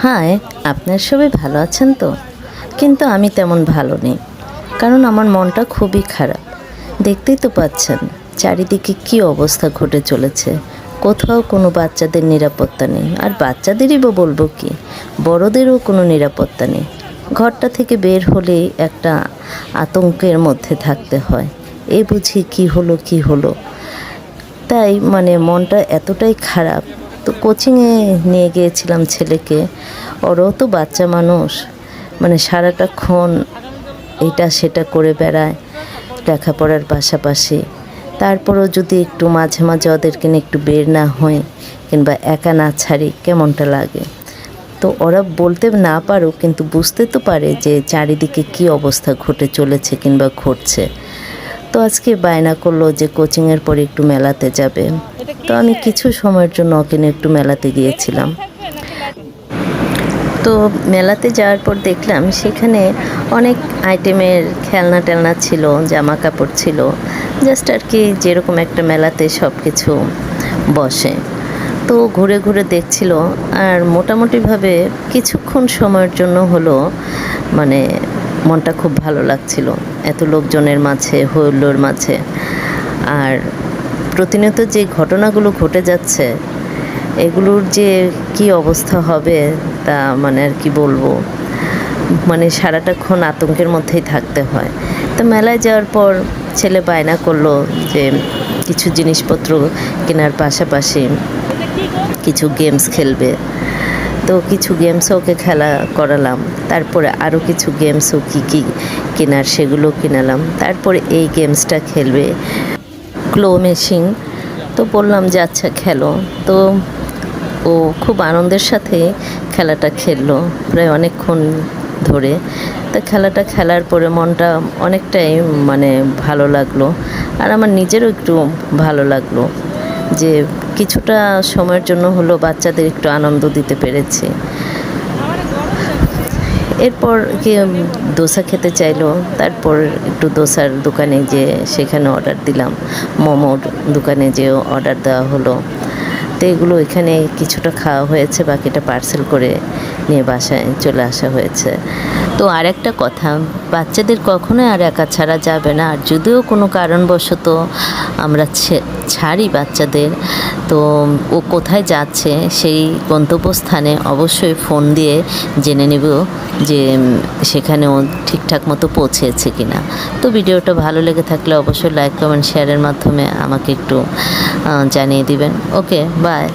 High, আপনার সবাই ভালো আছেন তো? কিন্তু আমি তেমন ভালো নেই, কারণ আমার মনটা খুবই খারাপ। দেখতেই তো পাচ্ছেন চারিদিকে কী অবস্থা ঘটে চলেছে। কোথাও কোনো বাচ্চাদের নিরাপত্তা নেই, আর বাচ্চাদেরই বা বলবো কি, বড়দেরও কোনো নিরাপত্তা নেই। ঘরটা থেকে বের হলেই একটা আতঙ্কের মধ্যে থাকতে হয়, এই বুঝি কী হলো। তাই মনটা এতটাই খারাপ। তো কোচিংয়ে নিয়ে গিয়েছিলাম ছেলেকে, ওরও তো বাচ্চা মানুষ, সারাটাক্ষণ এটা সেটা করে বেড়ায় লেখাপড়ার পাশাপাশি। তারপরও যদি একটু মাঝে মাঝে ওদেরকে নিয়ে একটু বের না হয় কিংবা একা না ছাড়ি, কেমনটা লাগে। তো ওরা বলতে না পারুক, কিন্তু বুঝতে তো পারে যে চারিদিকে কী অবস্থা ঘটে চলেছে কিংবা ঘটছে। তো আজকে বায়না করলো যে কোচিংয়ের পরে একটু মেলাতে যাবে। তো আমি কিছু সময়ের জন্য ওকে নিয়ে একটু মেলাতে গিয়েছিলাম। তো মেলাতে যাওয়ার পর দেখলাম সেখানে অনেক আইটেমের খেলনা টেলনা ছিল, জামা কাপড় ছিল, জাস্ট আর কি যেরকম একটা মেলাতে সব কিছু বসে। তো ঘুরে ঘুরে দেখছিল, আর মোটামুটিভাবে কিছুক্ষণ সময়ের জন্য হলো মনটা খুব ভালো লাগছিল এত লোকজনের মাঝে, হইল্লোর মাঝে। আর প্রতিনিয়ত যে ঘটনাগুলো ঘটে যাচ্ছে, এগুলোর যে কি অবস্থা হবে তা আর কি বলবো, সারাটাক্ষণ আতঙ্কের মধ্যেই থাকতে হয়। তো মেলায় যাওয়ার পর ছেলে বায়না করলো যে কিছু জিনিসপত্র কেনার পাশাপাশি কিছু গেমস খেলবে। তো কিছু গেমসও ওকে খেলা করালাম, তারপরে আরও কিছু গেমসও কী কেনার সেগুলো কিনালাম। তারপরে এই গেমসটা খেলবে, ক্লো মেশিন। তো বললাম যে আচ্ছা খেলো। তো ও খুব আনন্দের সাথে খেলাটা খেললো প্রায় অনেকক্ষণ ধরে। তা খেলাটা খেলার পরে মনটা অনেকটাই ভালো লাগলো, আর আমার নিজেরও একটু ভালো লাগলো যে কিছুটা সময়ের জন্য হলো বাচ্চাদের একটু আনন্দ দিতে পেরেছি। এরপর কি দোসা খেতে চাইলো, তারপর একটু দোসার দোকানে যেয়ে সেখানে অর্ডার দিলাম, মোমোর দোকানে যেও অর্ডার দেওয়া হলো। তো এগুলো এখানে কিছুটা খাওয়া হয়েছে, বাকিটা পার্সেল করে নিয়ে বাসায় চলে আসা হয়েছে। তো আরেকটা কথা, বাচ্চাদের কখনোই আর একা ছাড়া যাবে না। আর যদিও কোনো কারণবশত আমরা ছাড়ি বাচ্চাদের, তো ও কোথায় যাচ্ছে সেই গন্তব্যস্থানে অবশ্যই ফোন দিয়ে জেনে নেব যে সেখানে ও ঠিকঠাক মতো পৌঁছেছে কিনা। তো ভিডিওটা ভালো লেগে থাকলে অবশ্যই লাইক, কমেন্ট, শেয়ারের মাধ্যমে আমাকে একটু জানিয়ে দিবেন। ওকে, বাই।